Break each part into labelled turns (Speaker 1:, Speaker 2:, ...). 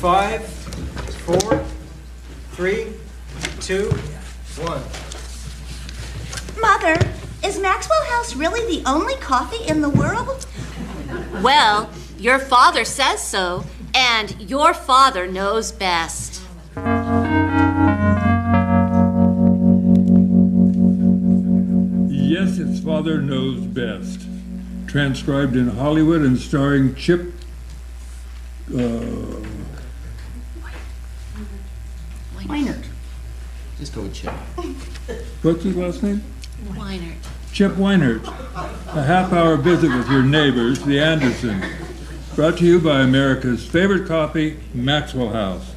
Speaker 1: 5, 4, 3, 2, 1.
Speaker 2: Mother, is Maxwell House really the only coffee in the world?
Speaker 3: Well, your father says so, and your father knows best.
Speaker 4: Yes, its father knows best. Transcribed in Hollywood and starring Chip.
Speaker 2: Weinert.
Speaker 5: Just go with Chip.
Speaker 4: What's his last name?
Speaker 3: Weinert.
Speaker 4: Chip Weinert. A half-hour visit with your neighbors, the Andersons. Brought to you by America's favorite coffee, Maxwell House.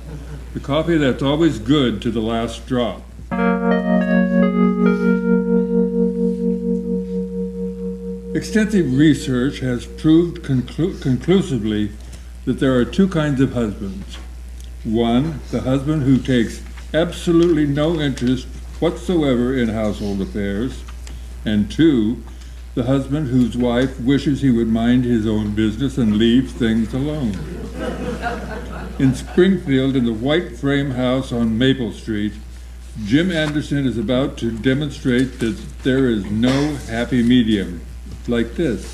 Speaker 4: The coffee that's always good to the last drop. Extensive research has proved conclusively that there are two kinds of husbands. One, the husband who takes absolutely no interest whatsoever in household affairs. And two, the husband whose wife wishes he would mind his own business and leave things alone. In Springfield, in the white frame house on Maple Street, Jim Anderson is about to demonstrate that there is no happy medium. Like this.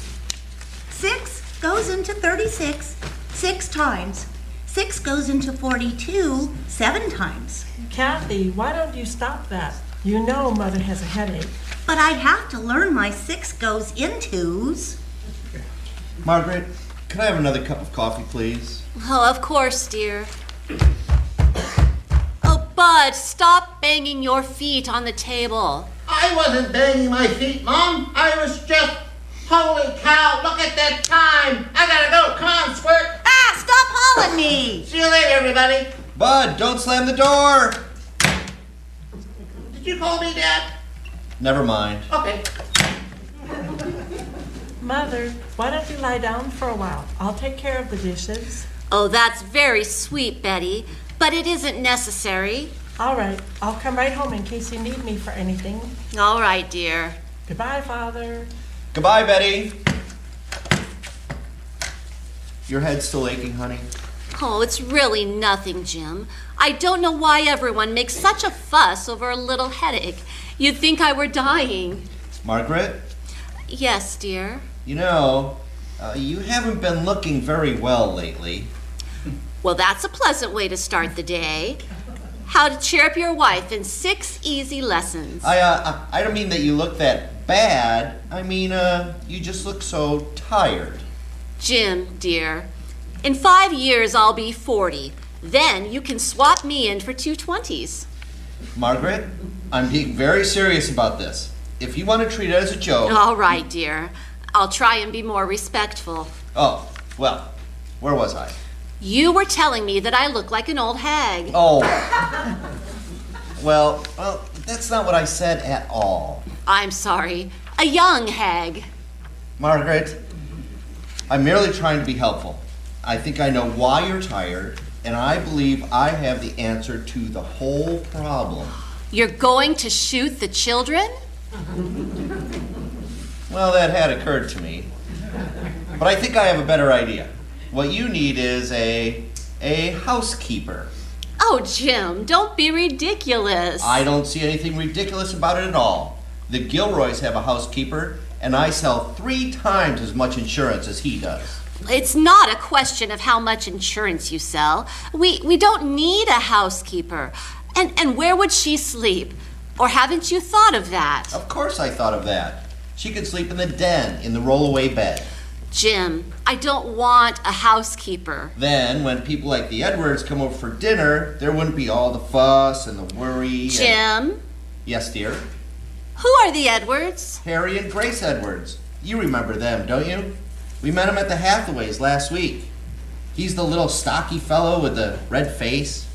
Speaker 2: 6 goes into 36 6 times. 6 goes into 42 7 times.
Speaker 6: Kathy, why don't you stop that? You know Mother has a headache.
Speaker 2: But I have to learn my 6 goes intos.
Speaker 5: Margaret, can I have another cup of coffee, please?
Speaker 3: Oh, of course, dear. Oh, Bud, stop banging your feet on the table.
Speaker 7: I wasn't banging my feet, Mom. I was just... Holy cow, look at that time. I gotta go. Come on, Squirt.
Speaker 2: Ah, stop hauling me.
Speaker 7: See you later, everybody.
Speaker 5: Bud, don't slam the door!
Speaker 7: Did you call me, Dad?
Speaker 5: Never mind.
Speaker 7: Okay.
Speaker 6: Mother, why don't you lie down for a while? I'll take care of the dishes.
Speaker 3: Oh, that's very sweet, Betty, but it isn't necessary.
Speaker 6: All right, I'll come right home in case you need me for anything.
Speaker 3: All right, dear.
Speaker 6: Goodbye, Father.
Speaker 5: Goodbye, Betty. Your head's still aching, honey?
Speaker 3: Oh, it's really nothing, Jim. I don't know why everyone makes such a fuss over a little headache. You'd think I were dying.
Speaker 5: Margaret?
Speaker 3: Yes, dear.
Speaker 5: You know, you haven't been looking very well lately.
Speaker 3: Well, that's a pleasant way to start the day. How to cheer up your wife in 6 easy lessons.
Speaker 5: I don't mean that you look that bad. I mean, you just look so tired.
Speaker 3: Jim, dear, in 5 years I'll be 40. Then you can swap me in for 2 20s.
Speaker 5: Margaret, I'm being very serious about this. If you want to treat it as a joke...
Speaker 3: All right, dear. I'll try and be more respectful.
Speaker 5: Oh, well, where was I?
Speaker 3: You were telling me that I look like an old hag.
Speaker 5: Oh. Well, that's not what I said at all.
Speaker 3: I'm sorry. A young hag.
Speaker 5: Margaret, I'm merely trying to be helpful. I think I know why you're tired, and I believe I have the answer to the whole problem.
Speaker 3: You're going to shoot the children?
Speaker 5: Well, that had occurred to me. But I think I have a better idea. What you need is a housekeeper.
Speaker 3: Oh, Jim, don't be ridiculous.
Speaker 5: I don't see anything ridiculous about it at all. The Gilroys have a housekeeper, and I sell 3 times as much insurance as he does.
Speaker 3: It's not a question of how much insurance you sell. We don't need a housekeeper. And where would she sleep? Or haven't you thought of that?
Speaker 5: Of course I thought of that. She could sleep in the den, in the rollaway bed.
Speaker 3: Jim, I don't want a housekeeper.
Speaker 5: Then, when people like the Edwards come over for dinner, there wouldn't be all the fuss and the worry.
Speaker 3: Jim?
Speaker 5: Yes, dear?
Speaker 3: Who are the Edwards?
Speaker 5: Harry and Grace Edwards. You remember them, don't you? We met him at the Hathaways last week. He's the little stocky fellow with the red face,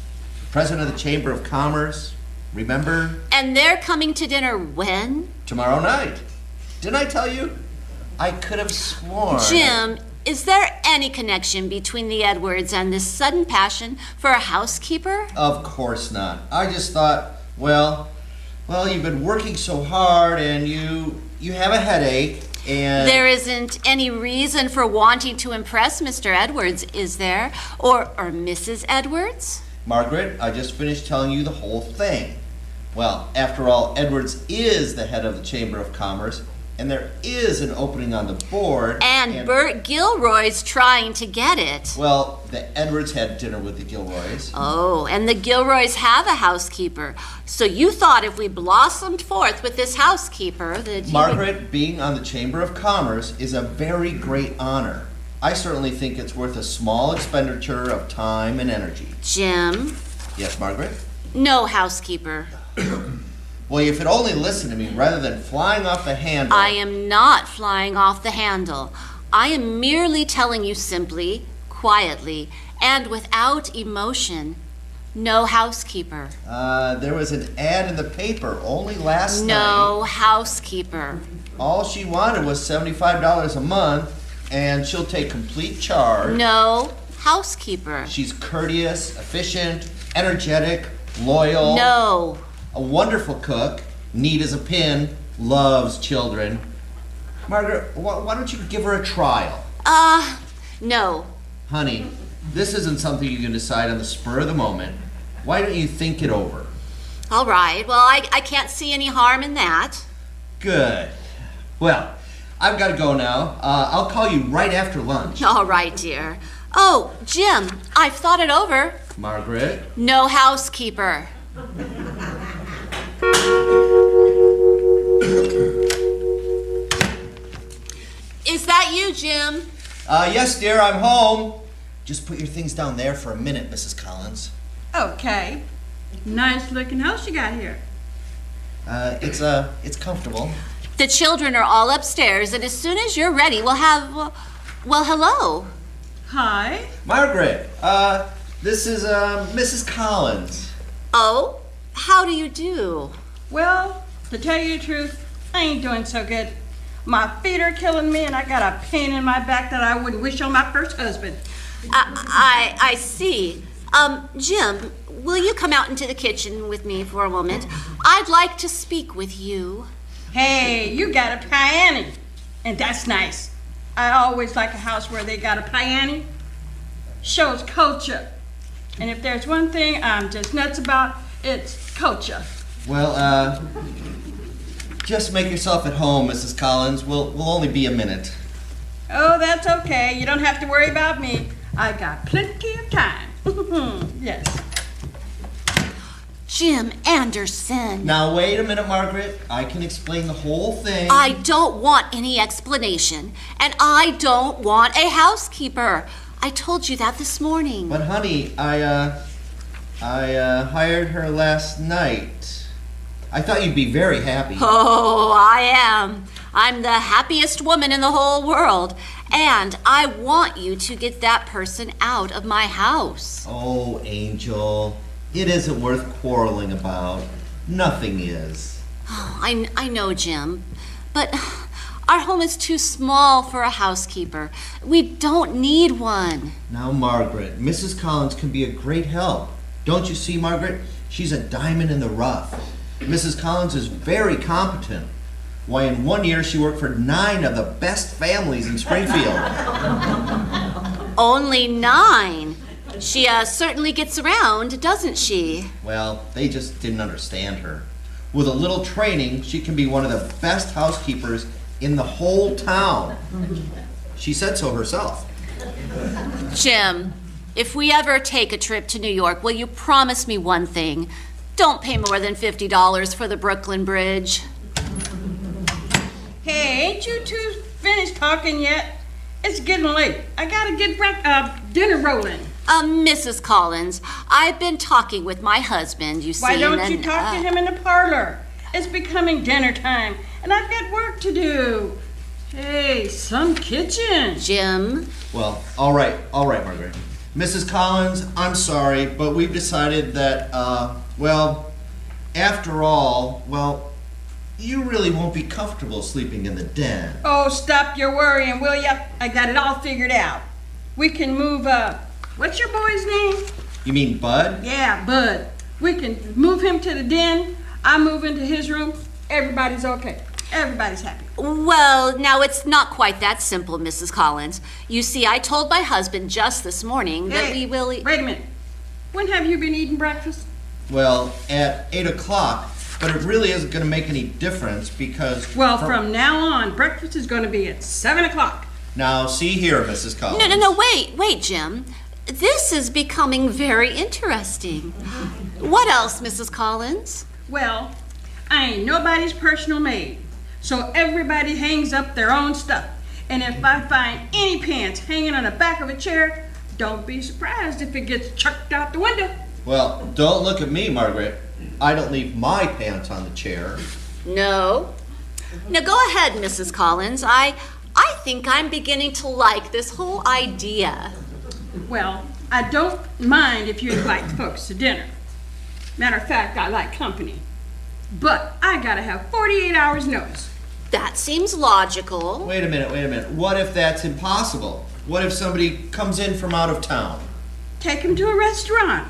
Speaker 5: president of the Chamber of Commerce. Remember?
Speaker 3: And they're coming to dinner when?
Speaker 5: Tomorrow night. Didn't I tell you? I could have sworn.
Speaker 3: Jim, is there any connection between the Edwards and this sudden passion for a housekeeper?
Speaker 5: Of course not. I just thought, well, you've been working so hard and you have a headache. And
Speaker 3: There isn't any reason for wanting to impress Mr. Edwards, is there? Or Mrs. Edwards?
Speaker 5: Margaret, I just finished telling you the whole thing. Well, after all, Edwards is the head of the Chamber of Commerce, and there is an opening on the board.
Speaker 3: And Bert Gilroy's trying to get it.
Speaker 5: Well, the Edwards had dinner with the Gilroys.
Speaker 3: Oh, and the Gilroys have a housekeeper. So you thought if we blossomed forth with this housekeeper that you would...
Speaker 5: Margaret, being on the Chamber of Commerce is a very great honor. I certainly think it's worth a small expenditure of time and energy.
Speaker 3: Jim,
Speaker 5: Yes, Margaret?
Speaker 3: no housekeeper.
Speaker 5: Well, if you'd only listen to me rather than flying off the handle.
Speaker 3: I am not flying off the handle. I am merely telling you simply, quietly, and without emotion, no housekeeper.
Speaker 5: There was an ad in the paper only last night.
Speaker 3: No housekeeper.
Speaker 5: All she wanted was $75 a month, and she'll take complete charge.
Speaker 3: No housekeeper.
Speaker 5: She's courteous, efficient, energetic, loyal.
Speaker 3: No.
Speaker 5: A wonderful cook, neat as a pin, loves children. Margaret, why don't you give her a trial?
Speaker 3: No.
Speaker 5: Honey, this isn't something you can decide on the spur of the moment. Why don't you think it over?
Speaker 3: All right. Well, I can't see any harm in that.
Speaker 5: Good. Well, I've got to go now. I'll call you right after lunch.
Speaker 3: All right, dear. Oh, Jim, I've thought it over.
Speaker 5: Margaret?
Speaker 3: No housekeeper. Is that you, Jim?
Speaker 5: Yes, dear, I'm home. Just put your things down there for a minute, Mrs. Collins.
Speaker 8: Okay. Nice looking house you got here.
Speaker 5: It's comfortable.
Speaker 3: The children are all upstairs, and as soon as you're ready, we'll have, well, hello.
Speaker 8: Hi.
Speaker 5: Margaret, this is, Mrs. Collins.
Speaker 3: Oh, how do you do?
Speaker 8: Well, to tell you the truth, I ain't doing so good. My feet are killing me, and I got a pain in my back that I wouldn't wish on my first husband.
Speaker 3: I see. Jim, will you come out into the kitchen with me for a moment? I'd like to speak with you.
Speaker 8: Hey, you got a piano, and that's nice. I always like a house where they got a piano. Shows culture. And if there's one thing I'm just nuts about, it's culture.
Speaker 5: Well, just make yourself at home, Mrs. Collins. We'll only be a minute.
Speaker 8: Oh, that's okay. You don't have to worry about me. I got plenty of time. Yes.
Speaker 3: Jim Anderson.
Speaker 5: Now, wait a minute, Margaret. I can explain the whole thing.
Speaker 3: I don't want any explanation, and I don't want a housekeeper. I told you that this morning.
Speaker 5: But, honey, I hired her last night. I thought you'd be very happy.
Speaker 3: Oh, I am. I'm the happiest woman in the whole world, and I want you to get that person out of my house.
Speaker 5: Oh, Angel, it isn't worth quarreling about. Nothing is.
Speaker 3: Oh, I know, Jim, but our home is too small for a housekeeper. We don't need one.
Speaker 5: Now, Margaret, Mrs. Collins can be a great help. Don't you see, Margaret? She's a diamond in the rough. Mrs. Collins is very competent. Why, in 1 year, she worked for 9 of the best families in Springfield.
Speaker 3: Only 9. She certainly gets around, doesn't she?
Speaker 5: Well, they just didn't understand her. With a little training, she can be one of the best housekeepers in the whole town. She said so herself.
Speaker 3: Jim, if we ever take a trip to New York, will you promise me one thing? Don't pay more than $50 for the Brooklyn Bridge.
Speaker 8: Hey, ain't you two finished talking yet? It's getting late. I gotta get dinner rolling.
Speaker 3: Mrs. Collins, I've been talking with my husband, you see.
Speaker 8: Why don't you
Speaker 3: and,
Speaker 8: talk to him in the parlor? It's becoming dinner time, and I've got work to do. Hey, some kitchen.
Speaker 3: Jim?
Speaker 5: Well, all right, Margaret. Mrs. Collins, I'm sorry, but we've decided that, well, after all, well, you really won't be comfortable sleeping in the den.
Speaker 8: Oh, stop your worrying, will ya? I got it all figured out. We can move, what's your boy's name?
Speaker 5: You mean Bud?
Speaker 8: Yeah, Bud. We can move him to the den. I move into his room. Everybody's okay. Everybody's happy.
Speaker 3: Well, now it's not quite that simple, Mrs. Collins. You see, I told my husband just this morning that we will eat.
Speaker 8: Wait a minute. When have you been eating breakfast?
Speaker 5: Well, at 8 o'clock, but it really isn't going to make any difference because...
Speaker 8: Well, from now on, breakfast is going to be at 7 o'clock.
Speaker 5: Now, see here, Mrs. Collins.
Speaker 3: No, wait, Jim. This is becoming very interesting. What else, Mrs. Collins?
Speaker 8: Well, I ain't nobody's personal maid, so everybody hangs up their own stuff. And if I find any pants hanging on the back of a chair, don't be surprised if it gets chucked out the window.
Speaker 5: Well, don't look at me, Margaret. I don't leave my pants on the chair.
Speaker 3: No. Now go ahead, Mrs. Collins. I think I'm beginning to like this whole idea.
Speaker 8: Well, I don't mind if you invite folks to dinner. Matter of fact, I like company. But I gotta have 48 hours notice.
Speaker 3: That seems logical.
Speaker 5: Wait a minute. What if that's impossible? What if somebody comes in from out of town?
Speaker 8: Take them to a restaurant.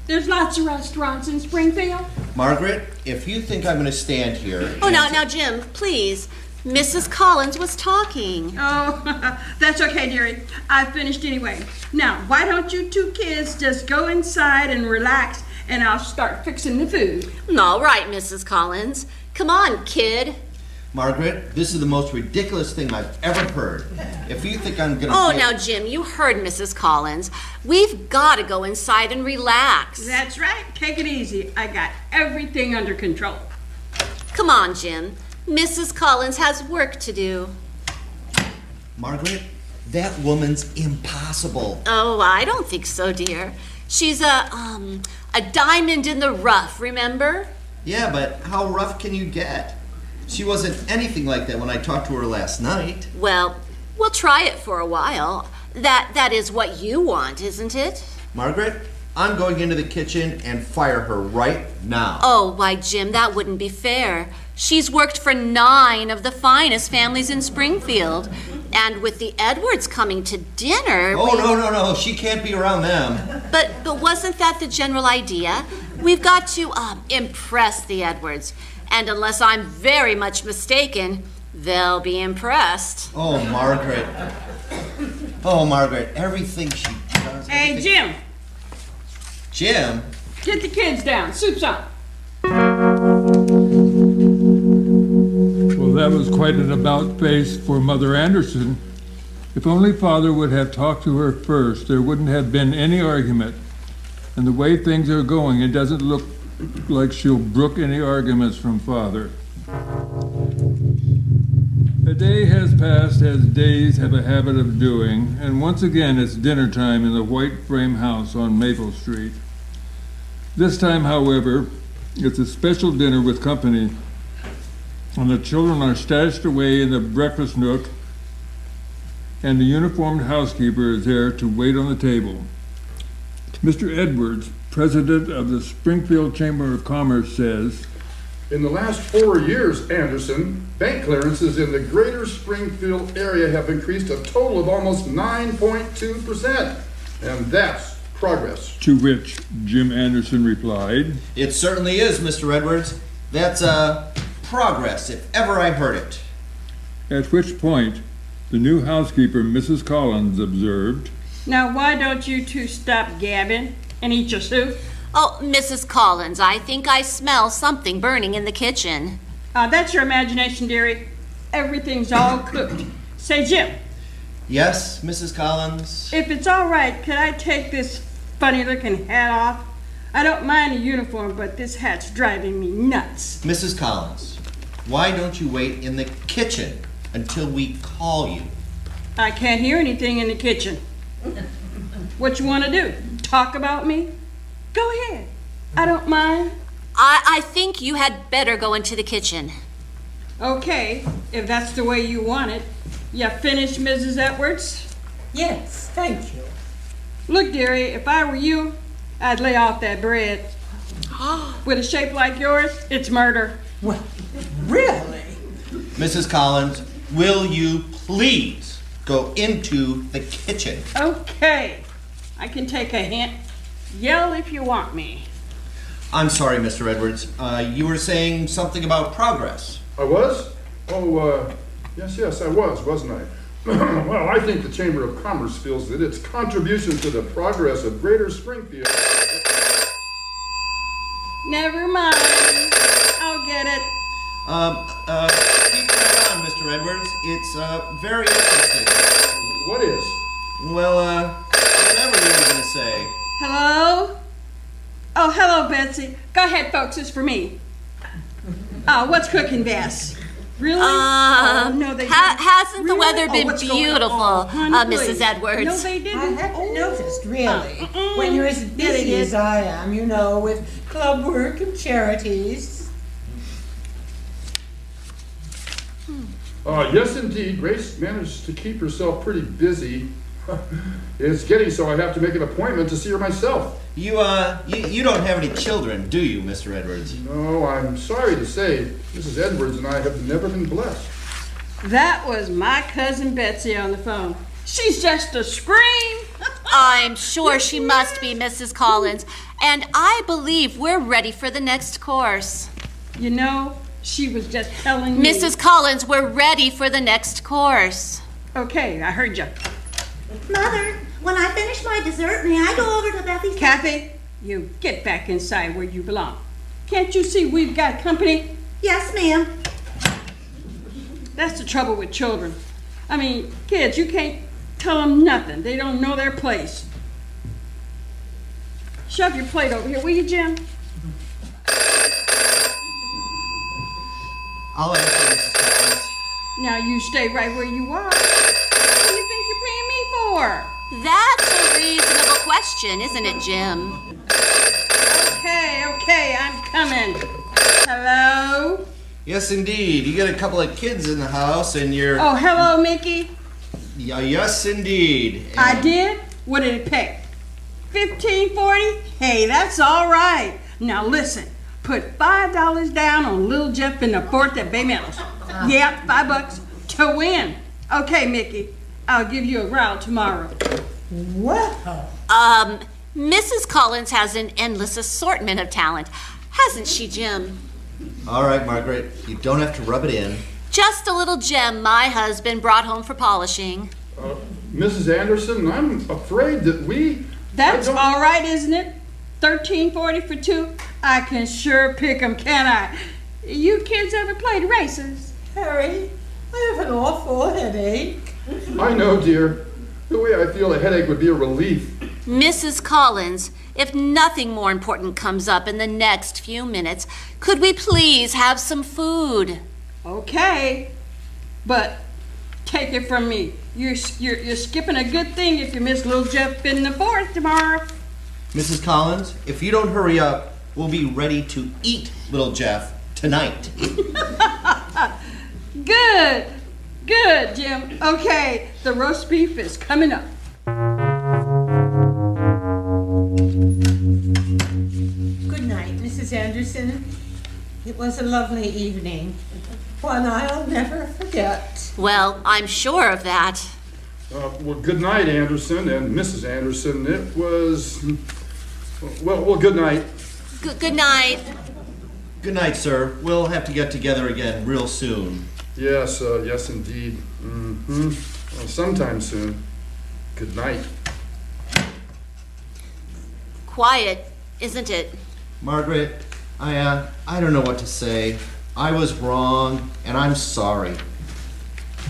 Speaker 8: There's lots of restaurants in Springfield.
Speaker 5: Margaret, if you think I'm going to stand here...
Speaker 3: Oh, now, Jim, please. Mrs. Collins was talking.
Speaker 8: Oh, that's okay, dearie. I finished anyway. Now, why don't you two kids just go inside and relax, and I'll start fixing the food.
Speaker 3: All right, Mrs. Collins. Come on, kid.
Speaker 5: Margaret, this is the most ridiculous thing I've ever heard. If you think I'm gonna...
Speaker 3: Oh, now, Jim, you heard Mrs. Collins. We've got to go inside and relax.
Speaker 8: That's right. Take it easy. I got everything under control.
Speaker 3: Come on, Jim. Mrs. Collins has work to do.
Speaker 5: Margaret, that woman's impossible.
Speaker 3: Oh, I don't think so, dear. She's a diamond in the rough, remember?
Speaker 5: Yeah, but how rough can you get? She wasn't anything like that when I talked to her last night.
Speaker 3: Well, we'll try it for a while. That is what you want, isn't it?
Speaker 5: Margaret, I'm going into the kitchen and fire her right now.
Speaker 3: Oh, why, Jim, that wouldn't be fair. She's worked for 9 of the finest families in Springfield. And with the Edwards coming to dinner...
Speaker 5: No, she can't be around them.
Speaker 3: But wasn't that the general idea? We've got to impress the Edwards. And unless I'm very much mistaken, they'll be impressed.
Speaker 5: Oh, Margaret, everything she does...
Speaker 8: Hey, Jim.
Speaker 5: Jim?
Speaker 8: Get the kids down. Soup's on.
Speaker 4: Well, that was quite an about-face for Mother Anderson. If only Father would have talked to her first, there wouldn't have been any argument. And the way things are going, it doesn't look like she'll brook any arguments from Father. A day has passed as days have a habit of doing, and once again it's dinner time in the white frame house on Maple Street. This time, however, it's a special dinner with company, and the children are stashed away in the breakfast nook, and the uniformed housekeeper is there to wait on the table. Mr. Edwards, president of the Springfield Chamber of Commerce, says,
Speaker 9: "In the last 4 years, Anderson, bank clearances in the greater Springfield area have increased a total of almost 9.2%. And that's progress."
Speaker 4: To which Jim Anderson replied,
Speaker 5: "It certainly is, Mr. Edwards. That's progress, if ever I heard it."
Speaker 4: At which point, the new housekeeper, Mrs. Collins, observed,
Speaker 8: Now, why don't you two stop gabbing and eat your soup?
Speaker 3: Oh, Mrs. Collins, I think I smell something burning in the kitchen.
Speaker 8: That's your imagination, dearie. Everything's all cooked. Say, Jim,
Speaker 5: Yes, Mrs. Collins?
Speaker 8: if it's all right, could I take this funny-looking hat off? I don't mind the uniform, but this hat's driving me nuts.
Speaker 5: Mrs. Collins, why don't you wait in the kitchen until we call you?
Speaker 8: I can't hear anything in the kitchen. What you want to do? Talk about me? Go ahead. I don't mind.
Speaker 3: I think you had better go into the kitchen.
Speaker 8: Okay, if that's the way you want it. You finished, Mrs. Edwards?
Speaker 6: Yes, thank you.
Speaker 8: Look, dearie, if I were you, I'd lay off that bread. With a shape like yours, it's murder.
Speaker 6: Well, really?
Speaker 5: Mrs. Collins, will you please go into the kitchen?
Speaker 8: Okay, I can take a hint. Yell if you want me.
Speaker 5: I'm sorry, Mr. Edwards. You were saying something about progress.
Speaker 9: I was? Oh, yes, I was, wasn't I? Well, I think the Chamber of Commerce feels that its contribution to the progress of Greater Springfield...
Speaker 8: Never mind. I'll get it.
Speaker 5: Keep right on, Mr. Edwards. It's, very interesting.
Speaker 9: What is?
Speaker 5: Well, whatever you were gonna say.
Speaker 8: Hello? Oh, hello, Betsy. Go ahead, folks. It's for me. What's cooking, Bess? Really? No, they didn't.
Speaker 3: Hasn't the
Speaker 8: Really?
Speaker 3: weather been
Speaker 8: What's going
Speaker 3: beautiful,
Speaker 8: on? Honey,
Speaker 3: Mrs.
Speaker 8: please.
Speaker 3: Edwards?
Speaker 8: No, they didn't.
Speaker 10: I haven't noticed, really.
Speaker 8: When
Speaker 10: When you're as busy as I am, you know, with club work and charities.
Speaker 9: Yes, indeed. Grace managed to keep herself pretty busy. It's getting so I have to make an appointment to see her myself.
Speaker 5: You don't have any children, do you, Mr. Edwards?
Speaker 9: No, I'm sorry to say, Mrs. Edwards and I have never been blessed.
Speaker 8: That was my cousin Betsy on the phone. She's just a scream.
Speaker 3: I'm sure she must be, Mrs. Collins. And I believe we're ready for the next course.
Speaker 8: You know, she was just telling me.
Speaker 3: Mrs. Collins, we're ready for the next course.
Speaker 8: Okay, I heard you.
Speaker 2: Mother, when I finish my dessert, may I go over to Bethy's?
Speaker 8: Kathy, you get back inside where you belong. Can't you see we've got company?
Speaker 2: Yes, ma'am.
Speaker 8: That's the trouble with children. I mean, kids, you can't tell them nothing. They don't know their place. Shove your plate over here, will you, Jim?
Speaker 5: I'll answer, Mrs. Collins.
Speaker 8: Now you stay right where you are. What do you think you're paying me for?
Speaker 3: That's a reasonable question, isn't it, Jim?
Speaker 8: Okay, I'm coming. Hello?
Speaker 5: Yes, indeed. You got a couple of kids in the house, and you're...
Speaker 8: Oh, hello, Mickey.
Speaker 5: Yeah, yes, indeed. And
Speaker 8: I did? What did it pay? $15.40? Hey, that's all right. Now listen, put $5 down on Little Jeff in the fort at Bay Meadows. Yep, $5 to win. Okay, Mickey, I'll give you a growl tomorrow.
Speaker 10: Wow.
Speaker 3: Mrs. Collins has an endless assortment of talent, hasn't she, Jim?
Speaker 5: All right, Margaret. You don't have to rub it in.
Speaker 3: Just a little gem my husband brought home for polishing.
Speaker 9: Mrs. Anderson, I'm afraid that we...
Speaker 8: That's
Speaker 9: I don't-
Speaker 8: all right, isn't it? $13.40 for two? I can sure pick 'em, can I? You kids ever played races?
Speaker 10: Harry, I have an awful headache.
Speaker 9: I know, dear. The way I feel a headache would be a relief.
Speaker 3: Mrs. Collins, if nothing more important comes up in the next few minutes, could we please have some food?
Speaker 8: Okay, but take it from me. You're skipping a good thing if you miss Little Jeff in the fort tomorrow.
Speaker 5: Mrs. Collins, if you don't hurry up, we'll be ready to eat Little Jeff tonight.
Speaker 8: Good, Jim. Okay, the roast beef is coming up.
Speaker 10: Good night, Mrs. Anderson. It was a lovely evening. One I'll never forget.
Speaker 3: Well, I'm sure of that.
Speaker 9: Well, good night, Anderson and Mrs. Anderson. It was... Well, good night.
Speaker 3: Good night.
Speaker 5: Good night, sir. We'll have to get together again real soon.
Speaker 9: Yes, yes, indeed. Mm-hmm. Well, sometime soon. Good night.
Speaker 3: Quiet, isn't it?
Speaker 5: Margaret, I don't know what to say. I was wrong, and I'm sorry.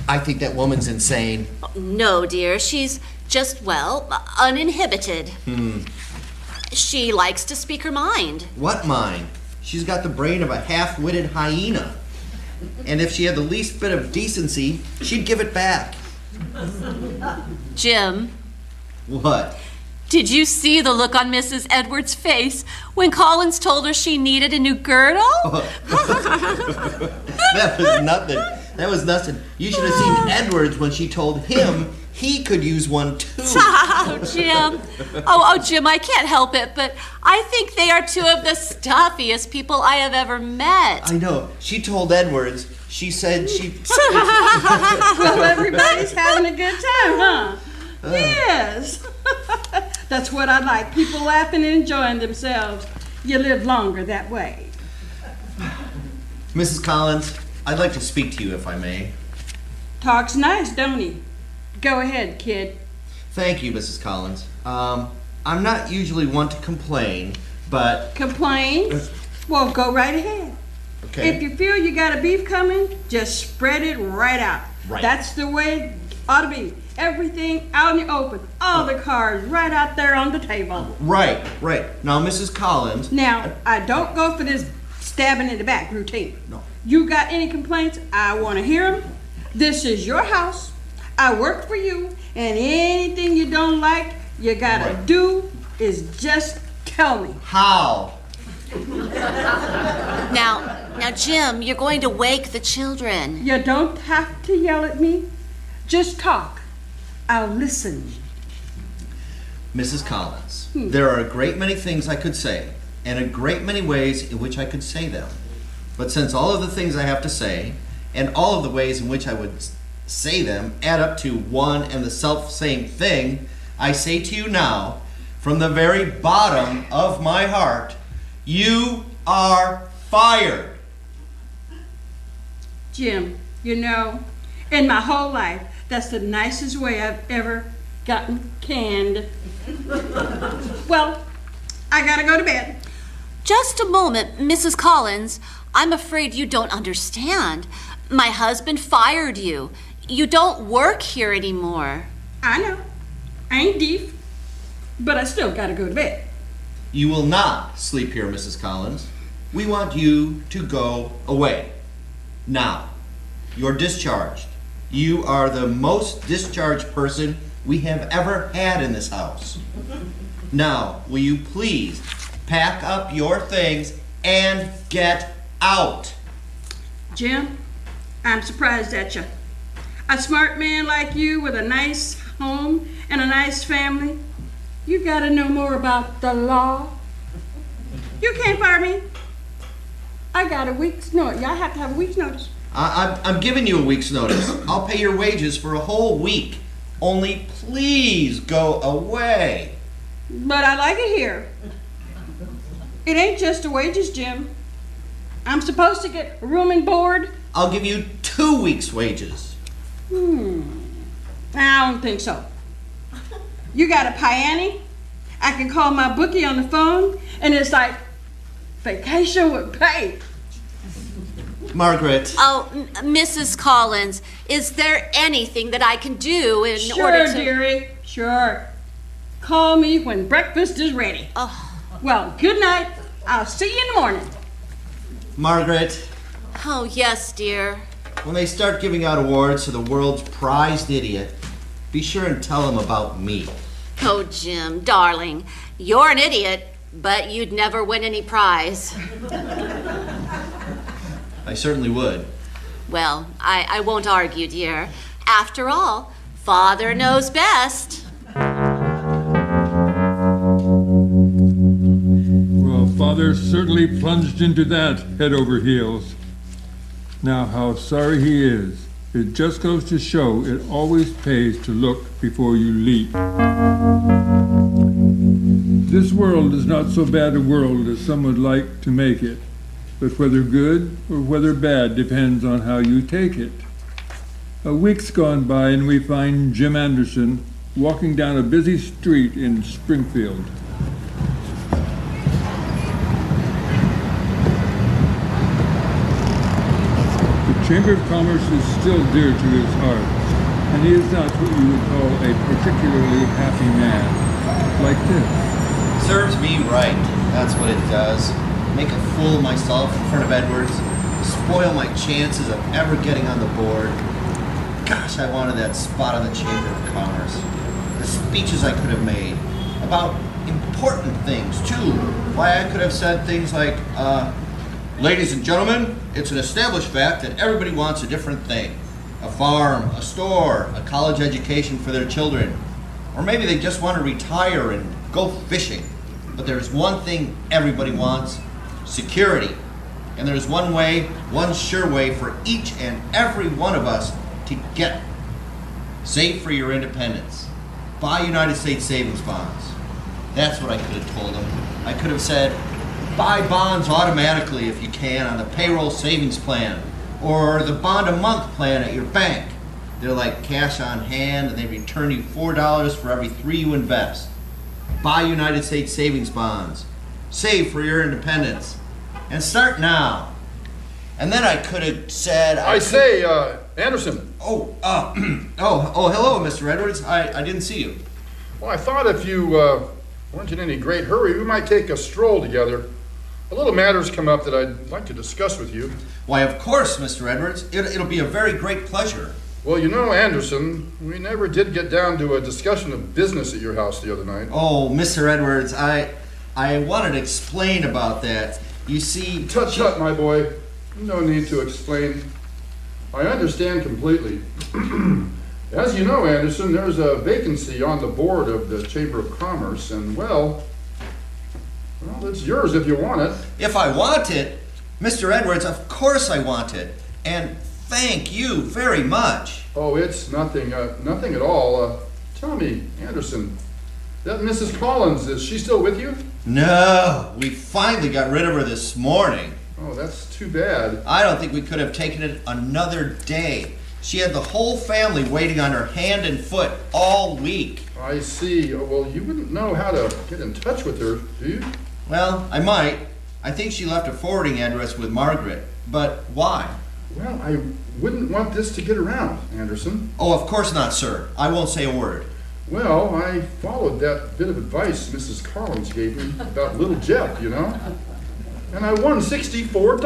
Speaker 5: I think that woman's insane.
Speaker 3: No, dear, she's just, well, uninhibited. She likes to speak her mind.
Speaker 5: What mind? She's got the brain of a half-witted hyena. And if she had the least bit of decency, she'd give it back.
Speaker 3: Jim,
Speaker 5: What?
Speaker 3: did you see the look on Mrs. Edwards' face when Collins told her she needed a new girdle?
Speaker 5: That was nothing. That was nothing. You should have seen Edwards when she told him he could use one too.
Speaker 3: Oh, Jim. Oh, Jim, I can't help it, but I think they are two of the stuffiest people I have ever met.
Speaker 5: I know. She told Edwards. She said she...
Speaker 8: Well, everybody's having a good time, huh? Yes. That's what I like. People laughing and enjoying themselves. You live longer that way.
Speaker 5: Mrs. Collins, I'd like to speak to you if I may.
Speaker 8: Talks nice, don't he? Go ahead, kid.
Speaker 5: Thank you, Mrs. Collins. I'm not usually one to complain, but...
Speaker 8: Complain? Well, go right ahead.
Speaker 5: Okay.
Speaker 8: If you feel you got a beef coming, just spread it right out.
Speaker 5: Right.
Speaker 8: That's the way it ought to be. Everything out in the open. All the cards right out there on the table.
Speaker 5: Right. Now, Mrs. Collins...
Speaker 8: Now, I don't go for this stabbing in the back routine.
Speaker 5: No.
Speaker 8: You got any complaints? I want to hear them. This is your house. I work for you. And anything you don't like, you gotta do is just tell me.
Speaker 5: How?
Speaker 3: Now, Jim, you're going to wake the children.
Speaker 8: You don't have to yell at me. Just talk. I'll listen.
Speaker 5: Mrs. Collins, there are a great many things I could say, and a great many ways in which I could say them. But since all of the things I have to say, and all of the ways in which I would say them add up to one and the self-same thing, I say to you now, from the very bottom of my heart, you are fired.
Speaker 8: Jim, you know, in my whole life, that's the nicest way I've ever gotten canned. Well, I gotta go to bed.
Speaker 3: Just a moment, Mrs. Collins. I'm afraid you don't understand. My husband fired you. You don't work here anymore.
Speaker 8: I know. I ain't deaf, but I still gotta go to bed.
Speaker 5: You will not sleep here, Mrs. Collins. We want you to go away. Now, you're discharged. You are the most discharged person we have ever had in this house. Now, will you please pack up your things and get out?
Speaker 8: Jim, I'm surprised at you. A smart man like you with a nice home and a nice family, you gotta know more about the law. You can't fire me. I got a week's notice. I have to have a week's notice.
Speaker 5: I'm giving you a week's notice. I'll pay your wages for a whole week. Only please go away.
Speaker 8: But I like it here. It ain't just the wages, Jim. I'm supposed to get room and board.
Speaker 5: I'll give you 2 weeks' wages.
Speaker 8: I don't think so. You got a piano? I can call my bookie on the phone, and it's like vacation with pay.
Speaker 5: Margaret.
Speaker 3: Oh, Mrs. Collins, is there anything that I can do in order to...
Speaker 8: Sure, dearie, sure. Call me when breakfast is ready.
Speaker 3: Oh.
Speaker 8: Well, good night. I'll see you in the morning.
Speaker 5: Margaret.
Speaker 3: Oh, yes, dear.
Speaker 5: When they start giving out awards to the world's prized idiot, be sure and tell them about me.
Speaker 3: Oh, Jim, darling, you're an idiot, but you'd never win any prize.
Speaker 5: I certainly would.
Speaker 3: Well, I won't argue, dear. After all, Father knows best.
Speaker 4: Well, Father certainly plunged into that head over heels. Now, how sorry he is. It just goes to show it always pays to look before you leap. This world is not so bad a world as some would like to make it, but whether good or whether bad depends on how you take it. A week's gone by and we find Jim Anderson walking down a busy street in Springfield. The Chamber of Commerce is still dear to his heart, and he is not what you would call a particularly happy man, like this.
Speaker 5: Serves me right. That's what it does. Make a fool of myself in front of Edwards. Spoil my chances of ever getting on the board. Gosh, I wanted that spot on the Chamber of Commerce. The speeches I could have made about important things, too. Why, I could have said things like, ladies and gentlemen, it's an established fact that everybody wants a different thing. A farm, a store, a college education for their children. Or maybe they just want to retire and go fishing. But there's one thing everybody wants, security. And there's one way, one sure way for each and every one of us to get it. Save for your independence. Buy United States savings bonds. That's what I could have told them. I could have said, buy bonds automatically if you can on the payroll savings plan. Or the bond a month plan at your bank. They're like cash on hand and they return you $4 for every 3 you invest. Buy United States savings bonds. Save for your independence. And start now. And then I could have said...
Speaker 9: Anderson.
Speaker 5: hello, Mr. Edwards. I didn't see you.
Speaker 9: Well, I thought if you weren't in any great hurry, we might take a stroll together. A little matter's come up that I'd like to discuss with you.
Speaker 5: Why, of course, Mr. Edwards. It'll be a very great pleasure.
Speaker 9: Well, you know, Anderson, we never did get down to a discussion of business at your house the other night.
Speaker 5: Oh, Mr. Edwards, I wanted to explain about that. You see...
Speaker 9: Tut, my boy. No need to explain. I understand completely. As you know, Anderson, there's a vacancy on the board of the Chamber of Commerce, and well, it's yours if you want it.
Speaker 5: If I want it? Mr. Edwards, of course I want it. And thank you very much.
Speaker 9: Oh, it's nothing at all. Tell me, Anderson, that Mrs. Collins, is she still with you?
Speaker 5: No, we finally got rid of her this morning.
Speaker 9: Oh, that's too bad.
Speaker 5: I don't think we could have taken it another day. She had the whole family waiting on her hand and foot all week.
Speaker 9: I see. Oh, well, you wouldn't know how to get in touch with her, do you?
Speaker 5: Well, I might. I think she left a forwarding address with Margaret. But why?
Speaker 9: Well, I wouldn't want this to get around, Anderson.
Speaker 5: Oh, of course not, sir. I won't say a word.
Speaker 9: Well, I followed that bit of advice Mrs. Collins gave me about little Jeff, you know? And I won $64.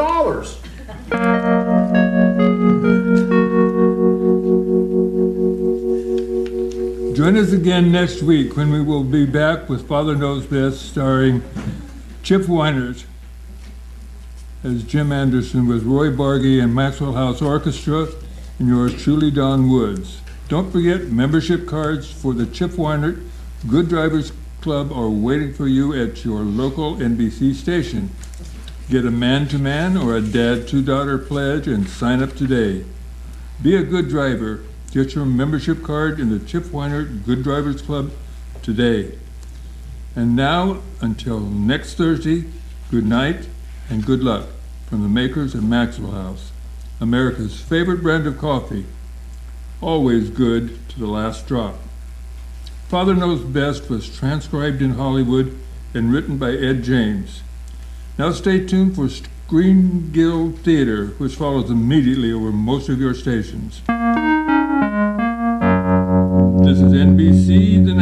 Speaker 4: Join us again next week when we will be back with Father Knows Best, starring Chip Weinert as Jim Anderson with Roy Bargy and Maxwell House Orchestra, and yours truly, Don Woods. Don't forget, membership cards for the Chip Weinert Good Drivers Club are waiting for you at your local NBC station. Get a man-to-man or a dad-to-daughter pledge and sign up today. Be a good driver. Get your membership card in the Chip Weinert Good Drivers Club today. And now, until next Thursday, good night and good luck from the makers of Maxwell House, America's favorite brand of coffee. Always good to the last drop. Father Knows Best was transcribed in Hollywood and written by Ed James. Now stay tuned for Screen Guild Theater, which follows immediately over most of your stations. This is NBC, the